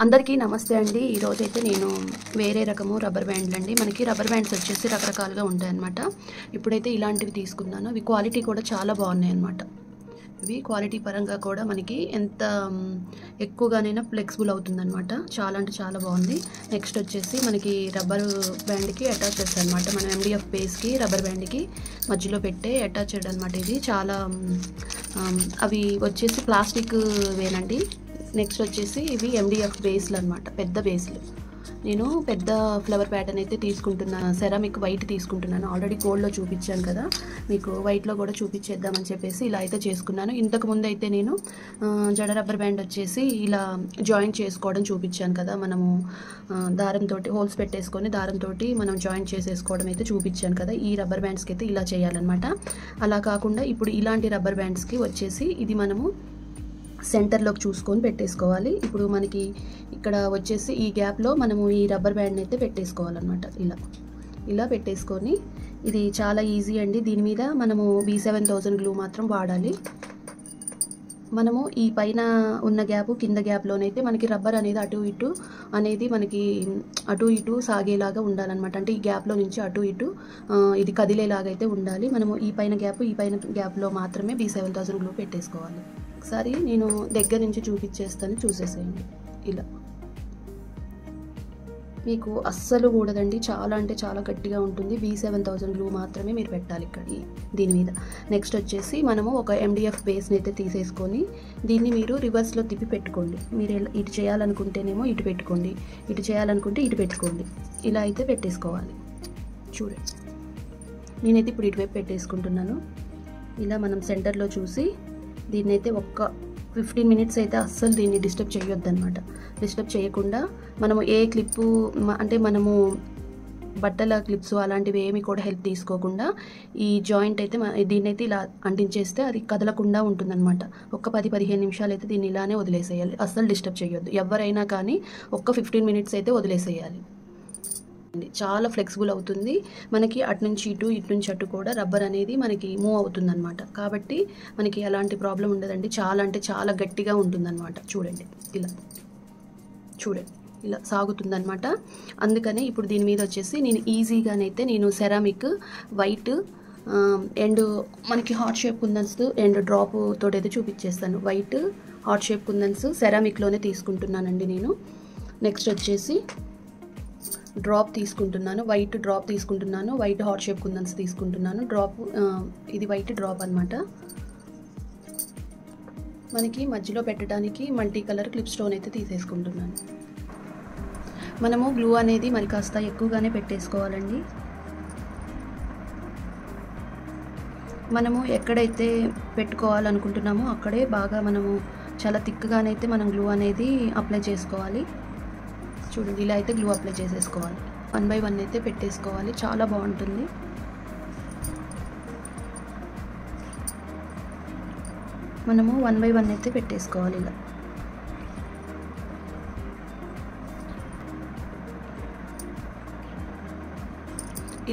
అందరికీ నమస్తే అండి. ఈరోజైతే నేను వేరే రకము రబ్బర్ బ్యాండ్లు అండి. మనకి రబ్బర్ బ్యాండ్స్ వచ్చేసి రకరకాలుగా ఉంటాయన్నమాట. ఇప్పుడైతే ఇలాంటివి తీసుకున్నాను. ఇవి క్వాలిటీ కూడా చాలా బాగున్నాయి అన్నమాట. ఇవి క్వాలిటీ పరంగా కూడా మనకి ఎంత ఎక్కువగానైనా ఫ్లెక్సిబుల్ అవుతుందన్నమాట. చాలా అంటే చాలా బాగుంది. నెక్స్ట్ వచ్చేసి మనకి రబ్బర్ బ్యాండ్కి అటాచ్ చేస్తాను అనమాట. మనం MDF బేస్కి రబ్బర్ బ్యాండ్కి మధ్యలో పెట్టే అటాచ్డ్ అనమాట. ఇది చాలా అవి వచ్చేసి ప్లాస్టిక్ వేనండి. నెక్స్ట్ వచ్చేసి ఇవి MDF బేస్లు అనమాట, పెద్ద బేస్లు. నేను పెద్ద ఫ్లవర్ ప్యాటర్న్ అయితే తీసుకుంటున్నాను. సెరామిక్ వైట్ తీసుకుంటున్నాను. ఆల్రెడీ గోల్డ్లో చూపించాను కదా, మీకు వైట్లో కూడా చూపించేద్దామని చెప్పేసి ఇలా అయితే చేసుకున్నాను. ఇంతకుముందు అయితే నేను జడ రబ్బర్ బ్యాండ్ వచ్చేసి ఇలా జాయింట్ చేసుకోవడం చూపించాను కదా, మనము దారంతో హోల్స్ పెట్టేసుకొని దారంతో మనం జాయింట్ చేసేసుకోవడం అయితే చూపించాను కదా. ఈ రబ్బర్ బ్యాండ్స్కి అయితే ఇలా చేయాలన్నమాట. అలా కాకుండా ఇప్పుడు ఇలాంటి రబ్బర్ బ్యాండ్స్కి వచ్చేసి ఇది మనము సెంటర్లోకి చూసుకొని పెట్టేసుకోవాలి. ఇప్పుడు మనకి ఇక్కడ వచ్చేసి ఈ గ్యాప్లో మనము ఈ రబ్బర్ బ్యాండ్ని అయితే పెట్టేసుకోవాలన్నమాట. ఇలా పెట్టేసుకొని, ఇది చాలా ఈజీ అండి. దీని మీద మనము B7000 గ్లూ మాత్రం వాడాలి. మనము ఈ పైన ఉన్న గ్యాప్ కింద గ్యాప్లోనైతే మనకి రబ్బర్ అనేది అటు ఇటు అనేది మనకి అటు ఇటు సాగేలాగా ఉండాలన్నమాట. అంటే ఈ గ్యాప్లో నుంచి అటు ఇటు ఇది కదిలేలాగా అయితే ఉండాలి. మనము ఈ పైన గ్యాప్లో మాత్రమే B7000 గ్లూ పెట్టేసుకోవాలి. ఒకసారి నేను దగ్గర నుంచి చూపించేస్తాను, చూసేసేయండి. ఇలా మీకు అస్సలు కూడదండి, చాలా అంటే చాలా గట్టిగా ఉంటుంది. B7000 గ్లూ మాత్రమే మీరు పెట్టాలి ఇక్కడ దీని మీద. నెక్స్ట్ వచ్చేసి మనము ఒక MDF బేస్ని అయితే తీసేసుకొని దీన్ని మీరు రివర్స్లో తిప్పి పెట్టుకోండి. మీరు ఇటు చేయాలనుకుంటేనేమో ఇటు పెట్టుకోండి, ఇటు చేయాలనుకుంటే ఇటు పెట్టుకోండి. ఇలా అయితే పెట్టేసుకోవాలి. చూడండి, నేనైతే ఇప్పుడు ఇటువైపు పెట్టేసుకుంటున్నాను. ఇలా మనం సెంటర్లో చూసి దీన్ని అయితే ఒక్క 15 మినిట్స్ అయితే అస్సలు దీన్ని డిస్టర్బ్ చేయొద్దన్నమాట. డిస్టర్బ్ చేయకుండా మనము ఏ క్లిప్పు అంటే మనము బట్టల క్లిప్స్ అలాంటివి ఏమి కూడా హెల్ప్ తీసుకోకుండా ఈ జాయింట్ అయితే దీన్ని అయితే ఇలా అంటించేస్తే అది కదలకుండా ఉంటుందన్నమాట. ఒక్క 10-15 నిమిషాలు అయితే దీన్ని ఇలానే వదిలేసేయాలి. అస్సలు డిస్టర్బ్ చేయొద్దు. ఎవరైనా కానీ ఒక్క 15 మినిట్స్ అయితే వదిలేసేయాలి. చాలా ఫ్లెక్సిబుల్ అవుతుంది. మనకి అటు నుంచి ఇటు, ఇటు నుంచి అటు కూడా రబ్బర్ అనేది మనకి మూవ్ అవుతుందన్నమాట. కాబట్టి మనకి ఎలాంటి ప్రాబ్లం ఉండదండి. చాలా అంటే చాలా గట్టిగా ఉంటుందన్నమాట. చూడండి, ఇలా సాగుతుందన్నమాట. అందుకనే ఇప్పుడు దీని మీద వచ్చేసి నేను ఈజీగానైతే నేను సెరామిక్ వైట్ అండ్ మనకి heart shape kundans and drop తోటైతే చూపించేస్తాను. వైట్ హార్ట్ షేప్ కుందన్స్ సెరామిక్లోనే తీసుకుంటున్నానండి నేను. నెక్స్ట్ వచ్చేసి డ్రాప్ తీసుకుంటున్నాను, వైట్ డ్రాప్ తీసుకుంటున్నాను, వైట్ హార్ట్ షేప్ కుందన్స్ తీసుకుంటున్నాను. డ్రాప్ ఇది వైట్ డ్రాప్ అనమాట. మనకి మధ్యలో పెట్టడానికి మల్టీ కలర్ క్లిప్ స్టోన్ అయితే తీసేసుకుంటున్నాను. మనము గ్లూ అనేది మరి కాస్త ఎక్కువగానే పెట్టేసుకోవాలండి. మనము ఎక్కడైతే పెట్టుకోవాలనుకుంటున్నామో అక్కడే బాగా మనము చాలా థిక్గానైతే మనం గ్లూ అనేది అప్లై చేసుకోవాలి. చూడండి, ఇలా అయితే గ్లూ అప్లై చేసేసుకోవాలి. 1 by 1 అయితే పెట్టేసుకోవాలి. చాలా బాగుంటుంది. మనము 1 by 1 అయితే పెట్టేసుకోవాలి.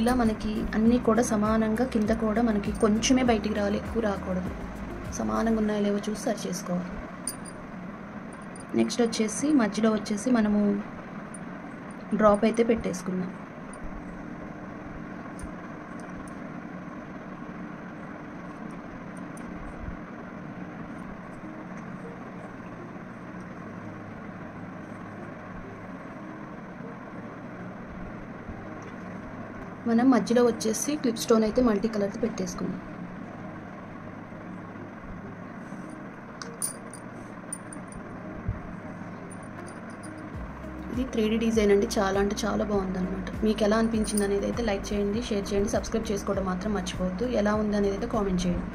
ఇలా మనకి అన్నీ కూడా సమానంగా, కింద కూడా మనకి కొంచెమే బయటికి రావాలి, ఎక్కువ రాకూడదు. సమానంగా ఉన్నాయో లేవో చూసి సరి చేసుకోవాలి. నెక్స్ట్ వచ్చేసి మధ్యలో వచ్చేసి మనము డ్రాప్ అయితే పెట్టేసుకున్నాం. మనం మధ్యలో వచ్చేసి క్లిప్ స్టోన్ అయితే మల్టీ కలర్తో పెట్టేసుకున్నాం. ఇది 3D డిజైన్ అండి. చాలా అంటే చాలా బాగుందన్నమాట. మీకు ఎలా అనిపించింది అనేది అయితే లైక్ చేయండి, షేర్ చేయండి, సబ్స్క్రైబ్ చేసుకోవడం మాత్రం మర్చిపోవద్దు. ఎలా ఉంది అనేది అయితే కామెంట్ చేయండి.